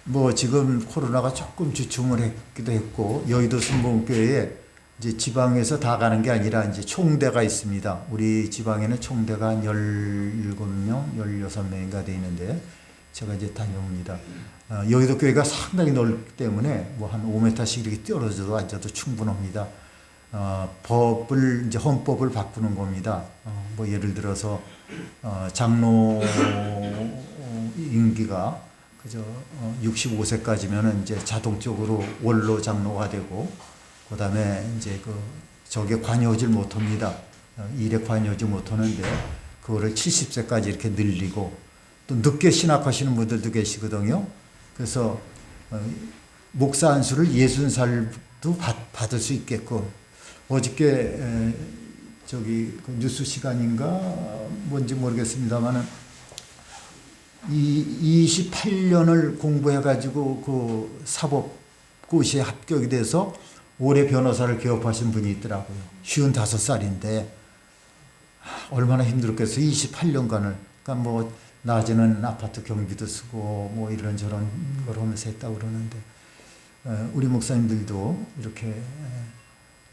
뭐 지금 코로나가 조금 주춤을 했기도 했고, 여의도 순복음교회에 이제 지방에서 다 가는 게 아니라 이제 총대가 있습니다. 우리 지방에는 총대가 한 17명, 16명인가 돼 있는데 제가 이제 다녀옵니다. 여의도 교회가 상당히 넓기 때문에 뭐 한 5m씩 이렇게 뛰어들어도 앉아도 충분합니다. 법을 이제 헌법을 바꾸는 겁니다. 뭐 예를 들어서 장로 임기가 그저 65세까지면은 이제 자동적으로 원로 장로가 되고, 그다음에 이제 저게 관여하지 못합니다. 일에 관여하지 못하는데 그거를 70세까지 이렇게 늘리고, 또 늦게 신학하시는 분들도 계시거든요. 그래서 목사 안수를 60살도 받을 수 있게끔, 어저께 저기 뉴스 시간인가 뭔지 모르겠습니다만은 28년을 공부해가지고 그 사법고시에 합격이 돼서 올해 변호사를 개업하신 분이 있더라고요. 55살인데 얼마나 힘들었겠어요. 28년간을. 그러니까 뭐 낮에는 아파트 경비도 쓰고 뭐 이런저런 걸 하면서 했다고 그러는데, 우리 목사님들도 이렇게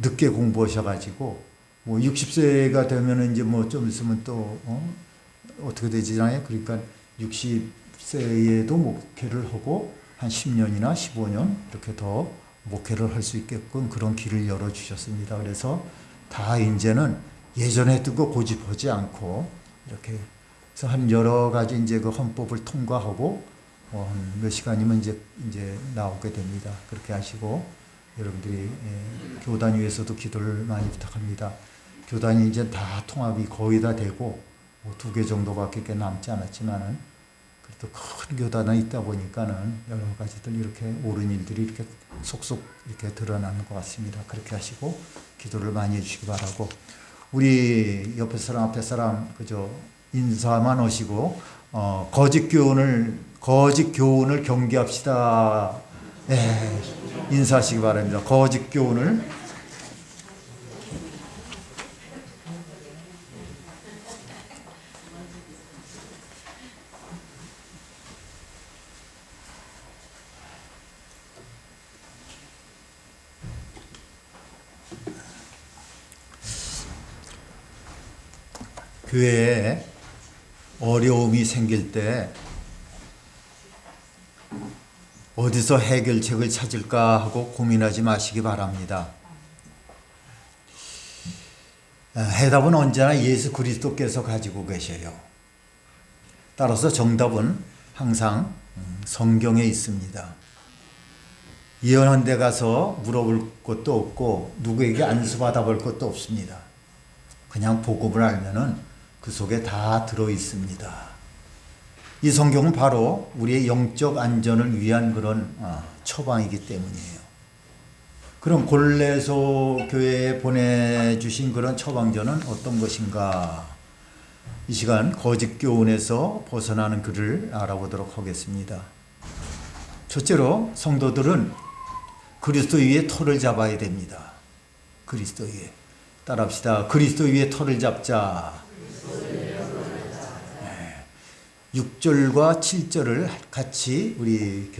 늦게 공부하셔가지고 뭐 60세가 되면은 이제 뭐 좀 있으면 또 어떻게 되지나요? 그러니까 60세에도 목회를 하고 한 10년이나 15년 이렇게 더 목회를 할 수 있게끔 그런 길을 열어주셨습니다. 그래서 다 이제는 예전에 했던 거 고집하지 않고 이렇게 해서 한 여러 가지 이제 그 헌법을 통과하고 한 몇 시간이면 이제 나오게 됩니다. 그렇게 하시고 여러분들이 교단 위에서도 기도를 많이 부탁합니다. 교단이 이제 다 통합이 거의 다 되고 뭐 2개 정도밖에 남지 않았지만은 그래도 큰 교단이 있다 보니까는 여러 가지들 이렇게 옳은 일들이 이렇게 속속 이렇게 드러나는 것 같습니다. 그렇게 하시고 기도를 많이 해주시기 바라고, 우리 옆에 사람 앞에 사람 그저 인사만 하시고 거짓 교훈을 경계합시다. 네, 인사하시기 바랍니다. 거짓 교훈을. 교회에 어려움이 생길 때 어디서 해결책을 찾을까 하고 고민하지 마시기 바랍니다. 해답은 언제나 예수 그리스도께서 가지고 계셔요. 따라서 정답은 항상 성경에 있습니다. 예언한 데 가서 물어볼 것도 없고 누구에게 안수받아 볼 것도 없습니다. 그냥 복음을 알면은 그 속에 다 들어 있습니다. 이 성경은 바로 우리의 영적 안전을 위한 그런 처방이기 때문이에요. 그럼 골레소 교회에 보내주신 그런 처방전은 어떤 것인가? 이 시간 거짓 교훈에서 벗어나는 길을 알아보도록 하겠습니다. 첫째로 성도들은 그리스도 위에 터를 잡아야 됩니다. 그리스도 위에. 따라합시다. 그리스도 위에 터를 잡자. 6절과 7절을 같이 우리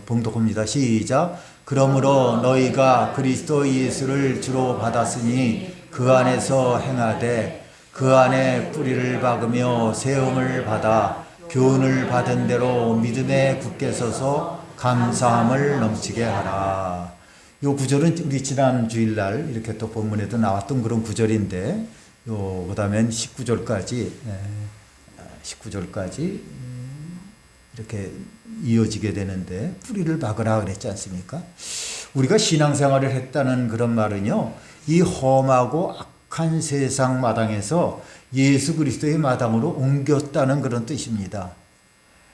봉독합니다. 시작. 그러므로 너희가 그리스도 예수를 주로 받았으니 그 안에서 행하되 그 안에 뿌리를 박으며 세움을 받아 교훈을 받은 대로 믿음에 굳게 서서 감사함을 넘치게 하라. 이 구절은 우리 지난 주일날 이렇게 또 본문에도 나왔던 그런 구절인데, 그 다음엔 19절까지 이렇게 이어지게 되는데, 뿌리를 박으라 그랬지 않습니까? 우리가 신앙생활을 했다는 그런 말은요, 이 험하고 악한 세상 마당에서 예수 그리스도의 마당으로 옮겼다는 그런 뜻입니다.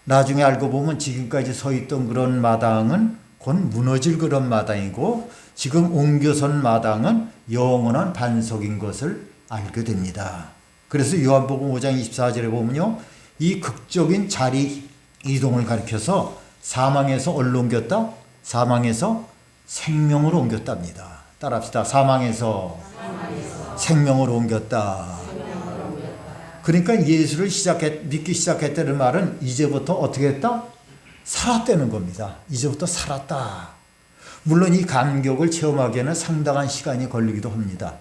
나중에 알고 보면 지금까지 서 있던 그런 마당은 곧 무너질 그런 마당이고, 지금 옮겨선 마당은 영원한 반석인 것을 알게 됩니다. 그래서 요한복음 5장 24절에 보면요, 이 극적인 자리 이동을 가리켜서 사망에서 어디로 옮겼다? 사망에서 생명으로 옮겼답니다. 따라합시다. 사망에서 생명으로 옮겼다. 그러니까 예수를 믿기 시작했다는 말은 이제부터 어떻게 했다? 살았다는 겁니다. 이제부터 살았다. 물론 이 감격을 체험하기에는 상당한 시간이 걸리기도 합니다.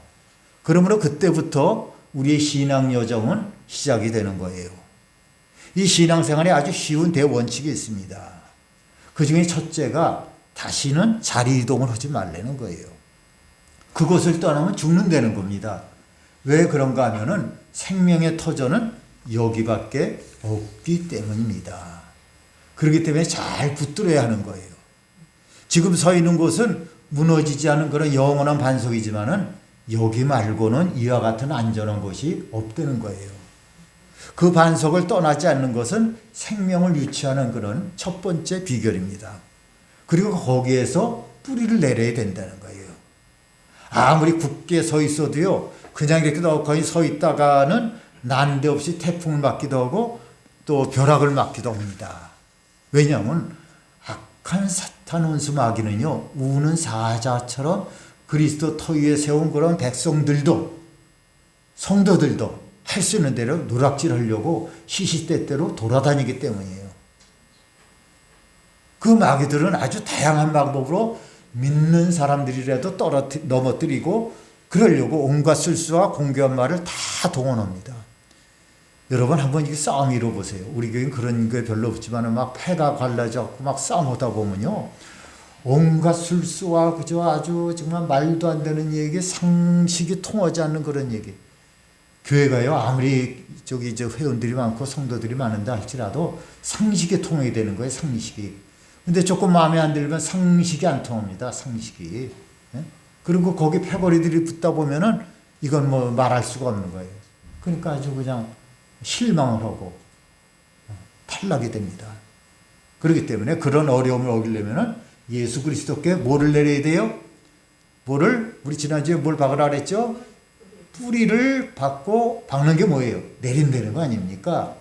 그러므로 그때부터 우리의 신앙 여정은 시작이 되는 거예요. 이 신앙생활에 아주 쉬운 대원칙이 있습니다. 그 중에 첫째가 다시는 자리 이동을 하지 말라는 거예요. 그것을 떠나면 죽는다는 겁니다. 왜 그런가 하면은 생명의 터전은 여기밖에 없기 때문입니다. 그렇기 때문에 잘 붙들어야 하는 거예요. 지금 서 있는 곳은 무너지지 않은 그런 영원한 반석이지만은 여기 말고는 이와 같은 안전한 곳이 없다는 거예요. 그 반석을 떠나지 않는 것은 생명을 유치하는 그런 첫 번째 비결입니다. 그리고 거기에서 뿌리를 내려야 된다는 거예요. 아무리 굳게 서 있어도요, 그냥 이렇게 넉넉히 서 있다가는 난데없이 태풍을 맞기도 하고 또 벼락을 맞기도 합니다. 왜냐하면 악한 사탄 원수 마귀는요, 우는 사자처럼 그리스도 터 위에 세운 그런 백성들도, 성도들도 할 수 있는 대로 누락질하려고 시시때때로 돌아다니기 때문이에요. 그 마귀들은 아주 다양한 방법으로 믿는 사람들이라도 넘어뜨리고 그러려고 온갖 술수와 공교한 말을 다 동원합니다. 여러분 한번 이 싸움 이뤄보세요. 우리 교회는 그런 게 별로 없지만 막 패가 갈라져갖고 막 싸움하다 보면요, 온갖 술수와 그저 아주 정말 말도 안 되는 얘기, 상식이 통하지 않는 그런 얘기. 교회가요, 아무리 저 회원들이 많고 성도들이 많은다 할지라도 상식이 통해야 되는 거예요, 상식이. 근데 조금 마음에 안 들면 상식이 안 통합니다, 상식이. 예? 그리고 거기 패거리들이 붙다 보면은 이건 뭐 말할 수가 없는 거예요. 그러니까 아주 그냥 실망을 하고 탈락이 됩니다. 그렇기 때문에 그런 어려움을 얻으려면은 예수 그리스도께 뭐를 내려야 돼요? 우리 지난주에 뭘 박으라 그랬죠? 뿌리를 박는 게 뭐예요? 내린다는 거 아닙니까?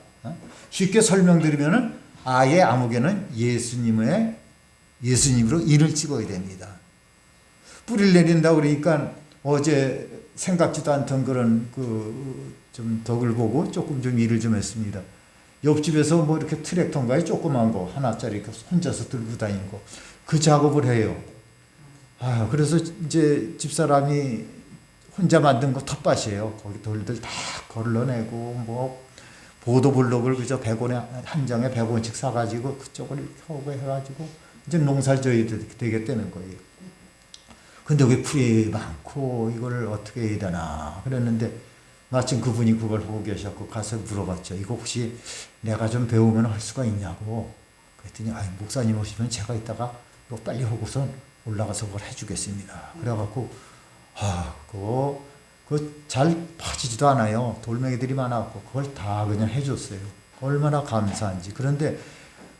쉽게 설명드리면은 아예 아무개는 예수님으로 인을 찍어야 됩니다. 뿌리를 내린다고 그러니까 어제 생각지도 않던 그런 좀 덕을 보고 조금 좀 일을 좀 했습니다. 옆집에서 뭐 이렇게 트랙터인가요? 조그만 거 하나짜리 혼자서 들고 다니는 거. 그 작업을 해요. 그래서 이제 집사람이 혼자 만든 거 텃밭이에요. 거기 돌들 다 걸러내고 뭐 보도블록을 그저 100원에 한 장에 100원씩 사가지고 그쪽을 이렇게 하고 해가지고 이제 농사를 져야 되겠다는 거예요. 근데 왜 풀이 많고 이걸 어떻게 해야 되나 그랬는데 마침 그분이 그걸 보고 계셨고 가서 물어봤죠. 이거 혹시 내가 좀 배우면 할 수가 있냐고. 그랬더니 목사님 오시면 제가 이따가 이거 빨리 하고선 올라가서 그걸 해주겠습니다. 그래갖고 그거 잘 파지지도 않아요. 돌멩이들이 많아갖고 그걸 다 그냥 해줬어요. 얼마나 감사한지. 그런데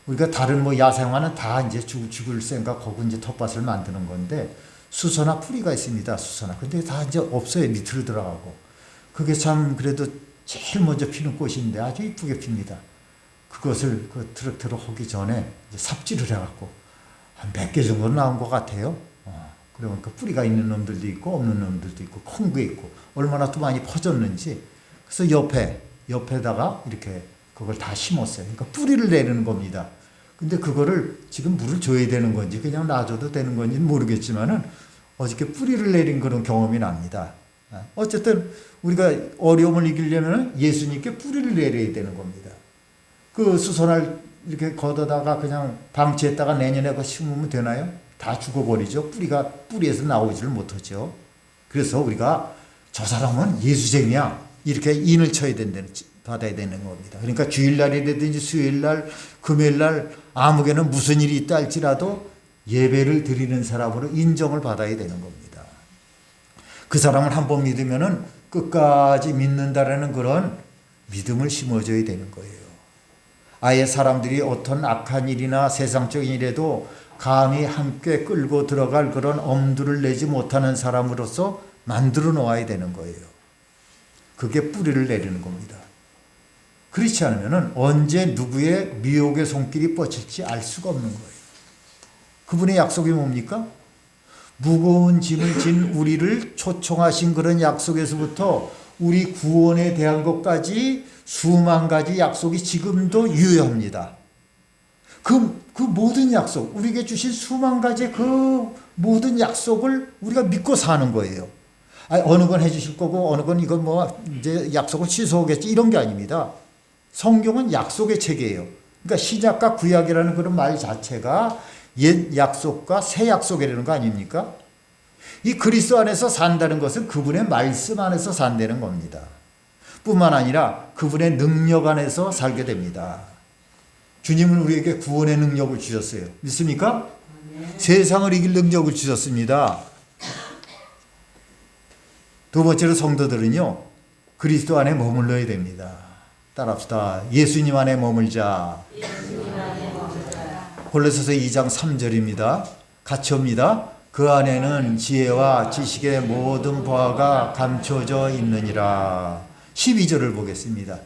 우리가 다른 뭐 야생화는 다 이제 죽을 생각하고 이제 텃밭을 만드는 건데 수소나 뿌리가 있습니다. 수소나. 근데 다 이제 없어요. 밑으로 들어가고. 그게 참 그래도 제일 먼저 피는 꽃인데 아주 이쁘게 핍니다. 그것을 그 트럭터로 하기 전에 이제 삽질을 해갖고 한 100개 정도 나온 것 같아요. 그러니까 뿌리가 있는 놈들도 있고 없는 놈들도 있고 큰 게 있고 얼마나 또 많이 퍼졌는지. 그래서 옆에다가 이렇게 그걸 다 심었어요. 그러니까 뿌리를 내리는 겁니다. 근데 그거를 지금 물을 줘야 되는 건지 그냥 놔줘도 되는 건지는 모르겠지만은 어저께 뿌리를 내린 그런 경험이 납니다. 어쨌든 우리가 어려움을 이기려면 예수님께 뿌리를 내려야 되는 겁니다. 그 수선을 이렇게 걷어다가 그냥 방치했다가 내년에 그거 심으면 되나요? 다 죽어버리죠. 뿌리에서 나오지를 못하죠. 그래서 우리가 저 사람은 예수쟁이야 이렇게 인을 받아야 되는 겁니다. 그러니까 주일날이라든지 수요일날, 금요일날 아무개는 무슨 일이 있다 할지라도 예배를 드리는 사람으로 인정을 받아야 되는 겁니다. 그 사람을 한번 믿으면은 끝까지 믿는다라는 그런 믿음을 심어줘야 되는 거예요. 아예 사람들이 어떤 악한 일이나 세상적인 일에도 감히 함께 끌고 들어갈 그런 엄두를 내지 못하는 사람으로서 만들어 놓아야 되는 거예요. 그게 뿌리를 내리는 겁니다. 그렇지 않으면 언제 누구의 미혹의 손길이 뻗칠지 알 수가 없는 거예요. 그분의 약속이 뭡니까? 무거운 짐을 진 우리를 초청하신 그런 약속에서부터 우리 구원에 대한 것까지 수만 가지 약속이 지금도 유효합니다. 그 모든 약속, 우리에게 주신 수만 가지의 그 모든 약속을 우리가 믿고 사는 거예요. 어느 건 해주실 거고, 어느 건 이건 뭐, 이제 약속을 취소하겠지, 이런 게 아닙니다. 성경은 약속의 책이에요. 그러니까 신약과 구약이라는 그런 말 자체가 옛 약속과 새 약속이라는 거 아닙니까? 이 그리스도 안에서 산다는 것은 그분의 말씀 안에서 산다는 겁니다. 뿐만 아니라 그분의 능력 안에서 살게 됩니다. 주님은 우리에게 구원의 능력을 주셨어요. 믿습니까? 세상을 이길 능력을 주셨습니다. 두 번째로 성도들은요, 그리스도 안에 머물러야 됩니다. 따라합시다. 예수님 안에 머물자. 골로새서 2장 3절입니다. 같이 옵니다. 그 안에는 지혜와 지식의 모든 보화가 감춰져 있느니라. 12절을 보겠습니다.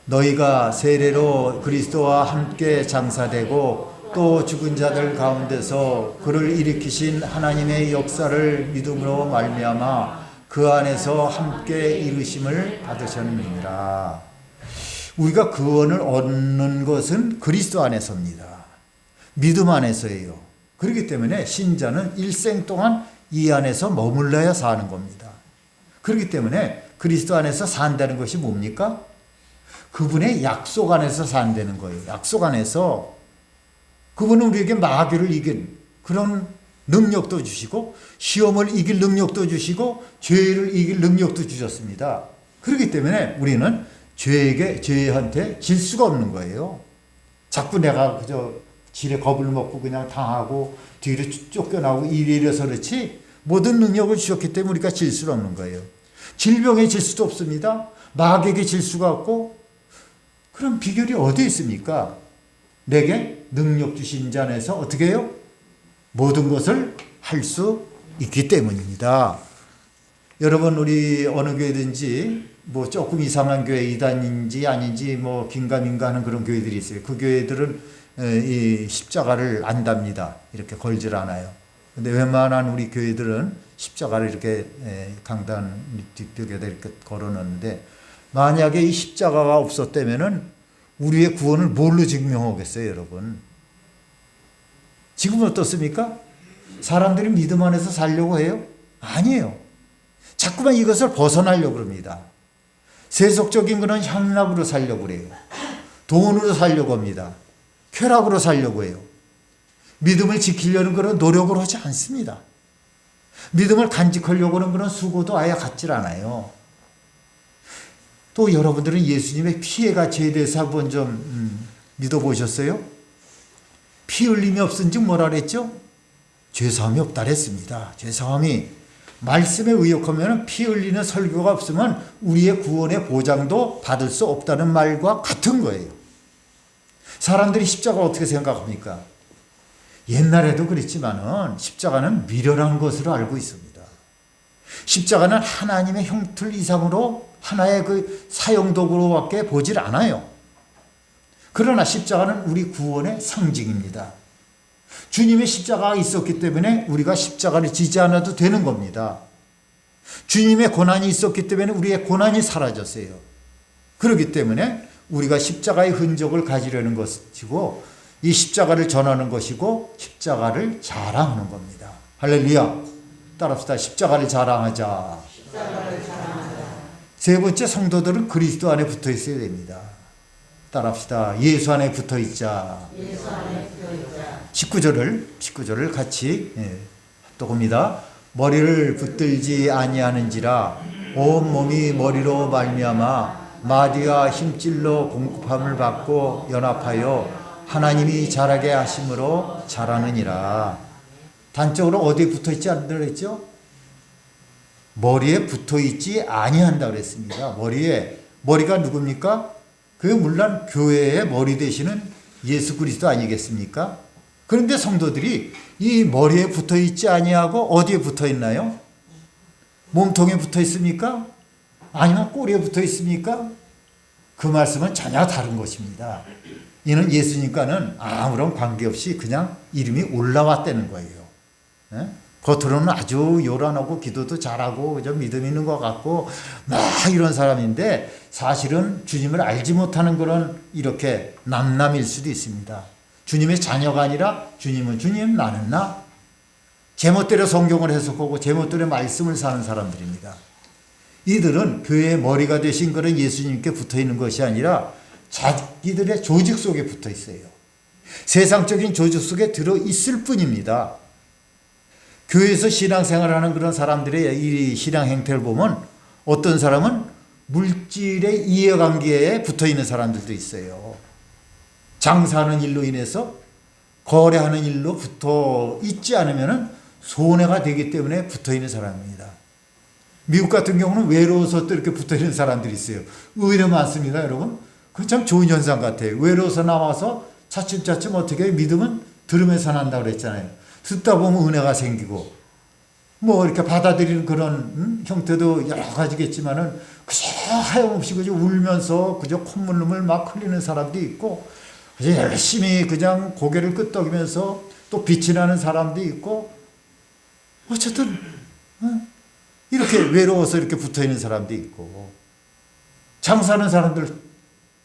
너희가 세례로 그리스도와 함께 장사되고 또 죽은 자들 가운데서 그를 일으키신 하나님의 역사를 믿음으로 말미암아 그 안에서 함께 이루심을 받으셨느니라. 우리가 구원을 얻는 것은 그리스도 안에서입니다. 믿음 안에서예요. 그렇기 때문에 신자는 일생 동안 이 안에서 머물러야 사는 겁니다. 그렇기 때문에 그리스도 안에서 산다는 것이 뭡니까? 그분의 약속 안에서 산다는 거예요. 약속 안에서 그분은 우리에게 마귀를 이긴 그런 능력도 주시고 시험을 이길 능력도 주시고 죄를 이길 능력도 주셨습니다. 그렇기 때문에 우리는 죄한테 질 수가 없는 거예요. 자꾸 내가 그저 질에 겁을 먹고 그냥 당하고 뒤로 쫓겨나고 이래서 그렇지 모든 능력을 주셨기 때문에 우리가 질 수는 없는 거예요. 질병에 질 수도 없습니다. 마귀에게 질 수가 없고 그럼 비결이 어디에 있습니까? 내게 능력 주신 자 안에서 어떻게 해요? 모든 것을 할 수 있기 때문입니다. 여러분 우리 어느 교회든지 뭐 조금 이상한 교회 이단인지 아닌지 뭐 긴가민가 하는 그런 교회들이 있어요. 그 교회들은 이 십자가를 안답니다. 이렇게 걸질 않아요. 근데 웬만한 우리 교회들은 십자가를 이렇게 강단 뒷벽에다 이렇게 걸어놓는데 만약에 이 십자가가 없었다면은 우리의 구원을 뭘로 증명하겠어요, 여러분? 지금은 어떻습니까? 사람들이 믿음 안에서 살려고 해요? 아니에요. 자꾸만 이것을 벗어나려고 합니다. 세속적인 것은 향락으로 살려고 그래요. 돈으로 살려고 합니다. 쾌락으로 살려고 해요. 믿음을 지키려는 그런 노력을 하지 않습니다. 믿음을 간직하려고 하는 그런 수고도 아예 갖질 않아요. 또 여러분들은 예수님의 피의 가치에 대해서 한번 좀 믿어보셨어요? 피 흘림이 없은즉 뭐라 그랬죠? 죄사함이 없다 그랬습니다. 죄사함이 말씀에 의역하면 피 흘리는 설교가 없으면 우리의 구원의 보장도 받을 수 없다는 말과 같은 거예요. 사람들이 십자가 어떻게 생각합니까? 옛날에도 그랬지만은 십자가는 미련한 것으로 알고 있습니다. 십자가는 하나님의 형틀 이상으로 하나의 그 사용도구로밖에 보질 않아요. 그러나 십자가는 우리 구원의 상징입니다. 주님의 십자가가 있었기 때문에 우리가 십자가를 지지 않아도 되는 겁니다. 주님의 고난이 있었기 때문에 우리의 고난이 사라졌어요. 그렇기 때문에 우리가 십자가의 흔적을 가지려는 것이고 이 십자가를 전하는 것이고 십자가를 자랑하는 겁니다. 할렐루야. 따라합시다. 십자가를 자랑하자. 세 번째, 성도들은 그리스도 안에 붙어 있어야 됩니다. 따라합시다. 예수 안에 붙어 있자. 19절을 같이 합독합니다. 머리를 붙들지 아니하는지라 온 몸이 머리로 말미암아 마디와 힘줄로 공급함을 받고 연합하여 하나님이 자라게 하심으로 자라느니라. 단적으로 어디에 붙어 있지 않는다 그랬죠? 머리에 붙어 있지 아니한다 그랬습니다. 머리가 누굽니까? 그게 물론 교회의 머리 되시는 예수 그리스도 아니겠습니까? 그런데 성도들이 이 머리에 붙어 있지 아니하고 어디에 붙어 있나요? 몸통에 붙어 있습니까? 아니면 꼬리에 붙어 있습니까? 그 말씀은 전혀 다른 것입니다. 이는 예수님과는 아무런 관계없이 그냥 이름이 올라왔다는 거예요. 네? 겉으로는 아주 요란하고 기도도 잘하고 그저 믿음 있는 것 같고 막 이런 사람인데 사실은 주님을 알지 못하는 그런 이렇게 남남일 수도 있습니다. 주님의 자녀가 아니라 주님은 주님, 나는 나. 제멋대로 성경을 해석하고 제멋대로 말씀을 사는 사람들입니다. 이들은 교회의 머리가 되신 그런 예수님께 붙어 있는 것이 아니라 자기들의 조직 속에 붙어 있어요. 세상적인 조직 속에 들어 있을 뿐입니다. 교회에서 신앙생활하는 그런 사람들의 이 신앙 행태를 보면 어떤 사람은 물질의 이해관계에 붙어 있는 사람들도 있어요. 장사하는 일로 인해서 거래하는 일로 붙어 있지 않으면 손해가 되기 때문에 붙어 있는 사람입니다. 미국 같은 경우는 외로워서 또 이렇게 붙어 있는 사람들이 있어요. 의외로 많습니다, 여러분. 그 참 좋은 현상 같아요. 외로워서 나와서 차츰차츰 어떻게 믿음은 들으면서 난다고 그랬잖아요. 듣다 보면 은혜가 생기고 뭐 이렇게 받아들이는 그런 형태도 여러 가지겠지만은 그저 하염없이 그저 울면서 그저 콧물을 막 흘리는 사람도 있고 그저 열심히 그냥 고개를 끄덕이면서 또 빛이 나는 사람도 있고 어쨌든 이렇게 외로워서 이렇게 붙어 있는 사람도 있고 장사하는 사람들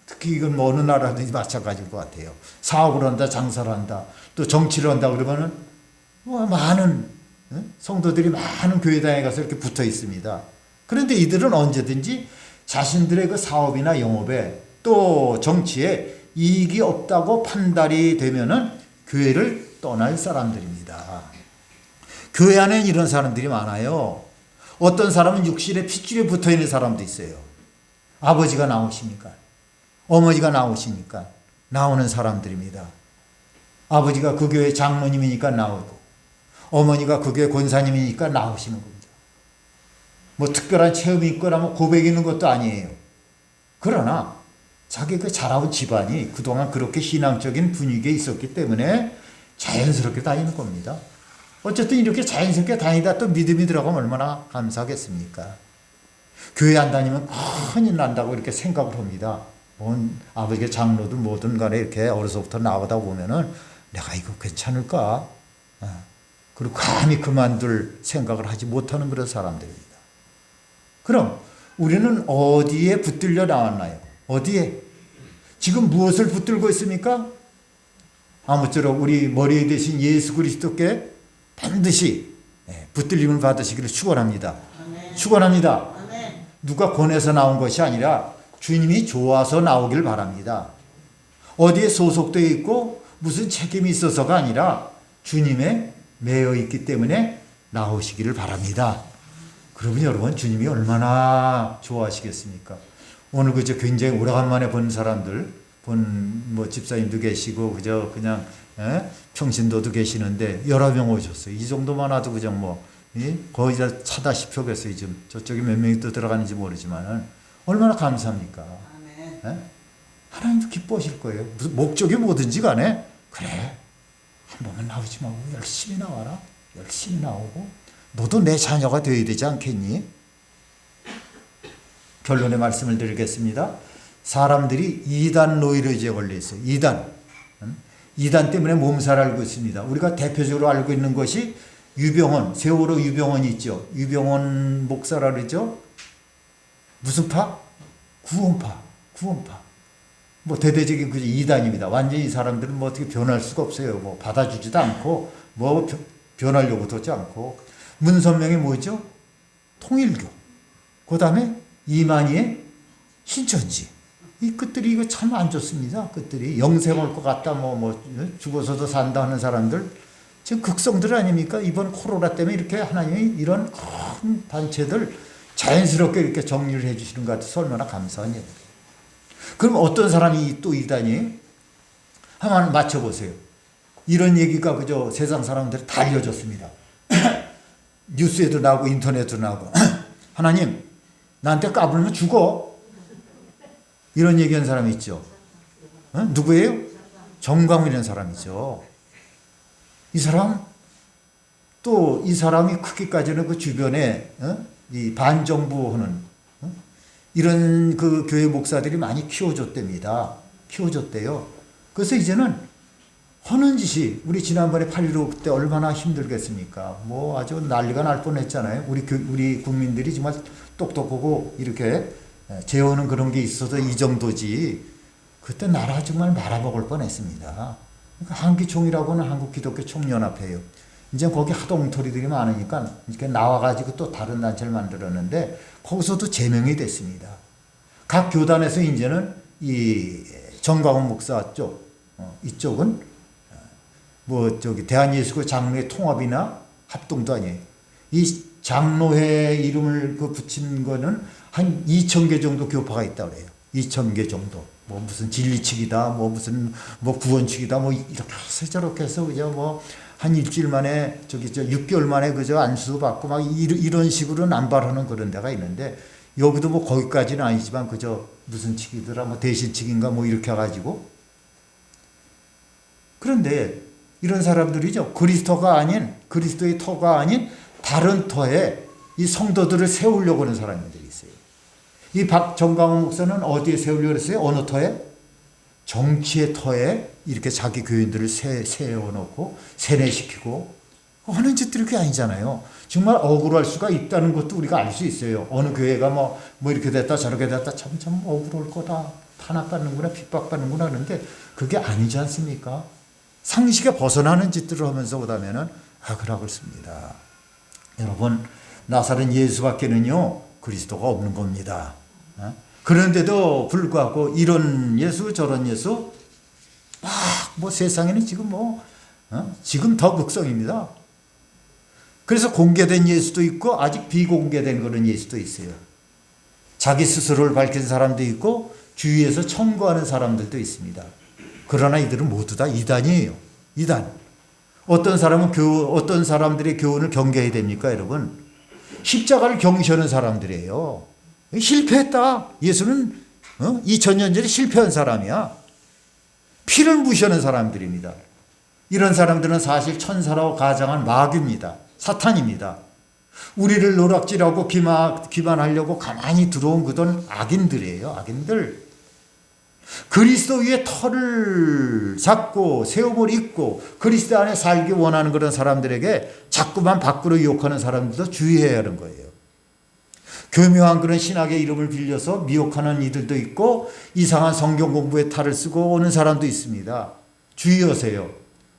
특히 이건 뭐 어느 나라든지 마찬가지일 것 같아요. 사업을 한다, 장사를 한다, 또 정치를 한다 그러면은 뭐 많은 성도들이 많은 교회당에 가서 이렇게 붙어 있습니다. 그런데 이들은 언제든지 자신들의 그 사업이나 영업에 또 정치에 이익이 없다고 판단이 되면은 교회를 떠날 사람들입니다. 교회 안에는 이런 사람들이 많아요. 어떤 사람은 육신에 핏줄에 붙어 있는 사람도 있어요. 아버지가 나오시니까, 어머니가 나오시니까 나오는 사람들입니다. 아버지가 그 교회 장로님이니까 나오고, 어머니가 그 교회 권사님이니까 나오시는 겁니다. 뭐 특별한 체험이 있거나 뭐 고백이 있는 것도 아니에요. 그러나 자기 그 자라온 집안이 그동안 그렇게 신앙적인 분위기에 있었기 때문에 자연스럽게 다니는 겁니다. 어쨌든 이렇게 자연스럽게 다니다 또 믿음이 들어가면 얼마나 감사하겠습니까? 교회 안 다니면 큰일 난다고 이렇게 생각을 합니다. 뭔 아버지가 장로든 뭐든 간에 이렇게 어려서부터 나오다 보면은 내가 이거 괜찮을까? 그리고 감히 그만둘 생각을 하지 못하는 그런 사람들입니다. 그럼 우리는 어디에 붙들려 나왔나요? 어디에? 지금 무엇을 붙들고 있습니까? 아무쪼록 우리 머리에 대신 예수 그리스도께 반드시 붙들림을 받으시기를 축원합니다. 축원합니다. 누가 권해서 나온 것이 아니라 주님이 좋아서 나오길 바랍니다. 어디에 소속되어 있고 무슨 책임이 있어서가 아니라 주님에 매여 있기 때문에 나오시기를 바랍니다. 그러면 여러분 주님이 얼마나 좋아하시겠습니까? 오늘 그저 굉장히 오래간만에 본 사람들, 뭐 집사님도 계시고 그저 그냥 평신도도 계시는데 여러 명 오셨어요. 이 정도만 와도 그냥 뭐 거의 다 차다시피 하겠어요. 지금 저쪽에 몇 명이 또 들어가는지 모르지만은 얼마나 감사합니까? 하나님도 기뻐하실 거예요. 무슨 목적이 뭐든지 간에 그래 한 번만 나오지 말고 열심히 나와라. 열심히 나오고 너도 내 자녀가 되어야 되지 않겠니? 결론의 말씀을 드리겠습니다. 사람들이 이단 노이로제에 걸려 있어요. 이단 때문에 몸살 앓고 있습니다. 우리가 대표적으로 알고 있는 것이 유병원, 세월호 유병원이 있죠. 유병원 목사라 그러죠. 무슨 파? 구원파. 뭐 대대적인 그 이단입니다. 완전히 이 사람들은 뭐 어떻게 변할 수가 없어요. 뭐 받아주지도 않고 뭐 변하려고도 하지 않고. 문선명이 뭐죠? 통일교. 그 다음에 이만희의 신천지. 이 끝들이 이거 참 안 좋습니다. 끝들이 영생 올 것 같다. 뭐 죽어서도 산다 하는 사람들. 지금 극성들 아닙니까? 이번 코로나 때문에 이렇게 하나님이 이런 큰 단체들 자연스럽게 이렇게 정리를 해 주시는 것 같아서 얼마나 감사한 일이에요. 그럼 어떤 사람이 또 이단이? 한번 맞춰보세요. 이런 얘기가 그저 세상 사람들이 다 알려졌습니다. 뉴스에도 나오고 인터넷에도 나오고 하나님 나한테 까불면 죽어. 이런 얘기한 사람이 있죠. 누구예요? 정광훈이라는 사람이죠. 이 사람 또 이 사람이 크기까지는 그 주변에 이 반정부하는 이런 그 교회 목사들이 많이 키워줬답니다. 키워줬대요. 그래서 이제는 하는 짓이 우리 지난번에 8.15 때 얼마나 힘들겠습니까? 뭐 아주 난리가 날 뻔했잖아요. 우리 국민들이 정말 똑똑하고 이렇게 재우는 그런 게 있어서 이 정도지. 그때 나라 정말 말아먹을 뻔했습니다. 그러니까 한기총이라고는 한국기독교총연합회예요. 이제 거기 하도 엉터리들이 많으니까 이렇게 나와가지고 또 다른 단체를 만들었는데 거기서도 제명이 됐습니다. 각 교단에서 이제는 이 정광훈 목사 쪽, 이쪽은 뭐 저기 대한예수교 장로회 통합이나 합동도 아니에요. 이 장로회 이름을 그 붙인 거는 한 2,000개 정도 교파가 있다 그래요. 2,000개 정도. 뭐 무슨 진리측이다, 뭐 무슨 뭐 구원측이다, 뭐 이렇게 해서 저렇게 해서 그저 뭐 한 일주일 만에 저기 6개월 만에 그저 안수 받고 막 이런 식으로 남발하는 그런 데가 있는데 여기도 뭐 거기까지는 아니지만 그저 무슨 측이더라, 뭐 대신측인가 뭐 이렇게 해가지고. 그런데 이런 사람들이죠. 그리스도의 터가 아닌 다른 터에 이 성도들을 세우려고 하는 사람들이 있어요. 이 정광훈 목사는 어디에 세우려고 했어요? 어느 터에? 정치의 터에 이렇게 자기 교인들을 세워놓고 세뇌시키고 하는 짓들이 그게 아니잖아요. 정말 억울할 수가 있다는 것도 우리가 알 수 있어요. 어느 교회가 뭐 이렇게 됐다 저렇게 됐다 참 억울할 거다. 탄압받는구나 핍박받는구나 하는데 그게 아니지 않습니까? 상식에 벗어나는 짓들을 하면서 보다면은 그렇습니다. 여러분 나사렛 예수밖에는요 그리스도가 없는 겁니다. 그런데도 불구하고 이런 예수 저런 예수 뭐 세상에는 지금 지금 더 극성입니다. 그래서 공개된 예수도 있고 아직 비공개된 그런 예수도 있어요. 자기 스스로를 밝힌 사람도 있고 주위에서 청구하는 사람들도 있습니다. 그러나 이들은 모두 다 이단이에요. 이단. 어떤 사람들의 교훈을 경계해야 됩니까, 여러분? 십자가를 경시하는 사람들이에요. 실패했다. 예수는 2000년 전에 실패한 사람이야. 피를 무시하는 사람들입니다. 이런 사람들은 사실 천사라고 가장한 마귀입니다. 사탄입니다. 우리를 노락질하고 기만하려고 가만히 들어온 그런 악인들이에요. 악인들. 그리스도 위에 터를 잡고 세움을 입고 그리스도 안에 살기 원하는 그런 사람들에게 자꾸만 밖으로 유혹하는 사람들도 주의해야 하는 거예요. 교묘한 그런 신학의 이름을 빌려서 미혹하는 이들도 있고 이상한 성경 공부에 탈을 쓰고 오는 사람도 있습니다. 주의하세요.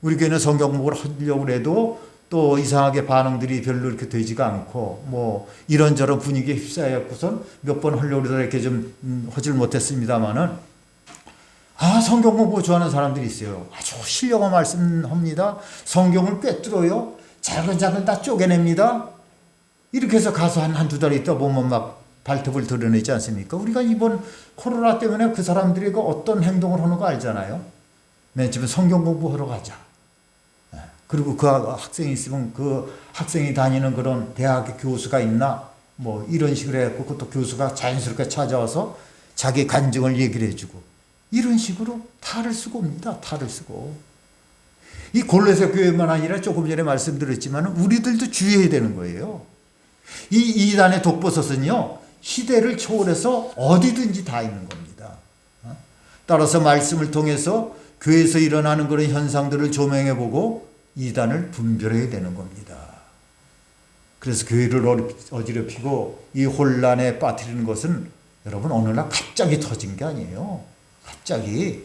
우리 교회는 성경 공부를 하려고 해도 또 이상하게 반응들이 별로 이렇게 되지가 않고 뭐 이런저런 분위기에 휩싸여갖고선 몇 번 하려고 해도 이렇게 좀 하질 못했습니다만은 성경 공부 좋아하는 사람들이 있어요. 아주 신령한 말씀합니다. 성경을 꿰뚫어요. 자근자근 다 쪼개냅니다. 이렇게 해서 가서 한두 달 있다 보면 막 발톱을 드러내지 않습니까? 우리가 이번 코로나 때문에 그 사람들이 어떤 행동을 하는 거 알잖아요. 맨 처음에 성경 공부하러 가자. 그리고 그 학생이 있으면 그 학생이 다니는 그런 대학의 교수가 있나? 뭐 이런 식으로 해갖고 그것도 교수가 자연스럽게 찾아와서 자기 간증을 얘기를 해주고 이런 식으로 탈을 쓰고 옵니다. 탈을 쓰고. 이 골로새 교회만 아니라 조금 전에 말씀드렸지만 우리들도 주의해야 되는 거예요. 이 이단의 독버섯은요 시대를 초월해서 어디든지 다 있는 겁니다. 따라서 말씀을 통해서 교회에서 일어나는 그런 현상들을 조명해보고 이단을 분별해야 되는 겁니다. 그래서 교회를 어지럽히고 이 혼란에 빠뜨리는 것은 여러분 어느 날 갑자기 터진 게 아니에요. 갑자기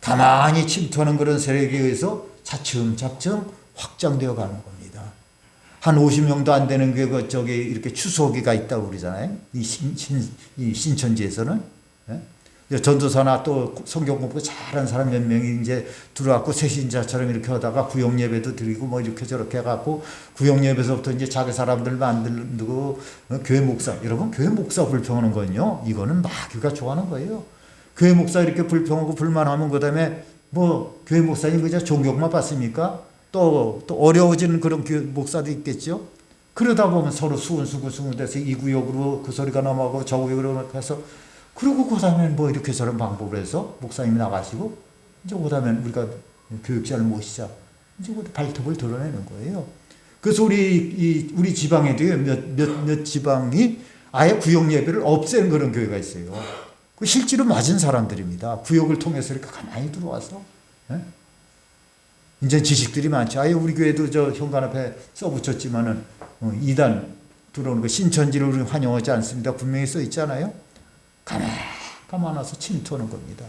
가만히 침투하는 그런 세력에 의해서 차츰차츰 확장되어 가는 겁니다. 한 50명도 안 되는 게 저기 이렇게 추수호기가 있다고 그러잖아요. 이 신천지에서는. 전도사나 또 성경 공부 잘하는 사람 몇 명이 이제 들어왔고 새신자처럼 이렇게 하다가 구역 예배도 드리고 뭐 이렇게 저렇게 해갖고 구역 예배서부터 이제 자기 사람들 만들고 교회 목사. 여러분 교회 목사 불평하는 건요. 이거는 마귀가 좋아하는 거예요. 교회 목사 이렇게 불평하고 불만하면 그다음에 뭐 교회 목사님 그저 존경만 받습니까? 또 어려워지는 그런 교회 목사도 있겠죠. 그러다 보면 서로 수군수군돼서 이 구역으로 그 소리가 넘어가고 저 구역으로 해서 그리고 그다음에 뭐 이렇게 저런 방법을 해서 목사님이 나가시고 이제 그다음에 우리가 교육자를 모시자 이제 발톱을 드러내는 거예요. 그래서 우리 지방에도요 몇 지방이 아예 구역 예배를 없애는 그런 교회가 있어요. 실제로 맞은 사람들입니다. 구역을 통해서 이렇게 가만히 들어와서. 이제 지식들이 많죠. 아예 우리 교회도 저 현관 앞에 써붙였지만은 이단 들어오는 거 신천지를 우리 환영하지 않습니다. 분명히 써 있잖아요. 가만 와서 침투하는 겁니다.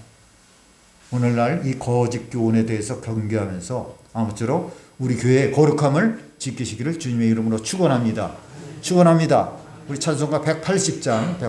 오늘날 이 거짓 교훈에 대해서 경계하면서 아무쪼록 우리 교회의 거룩함을 지키시기를 주님의 이름으로 축원합니다. 축원합니다. 우리 찬송가 180장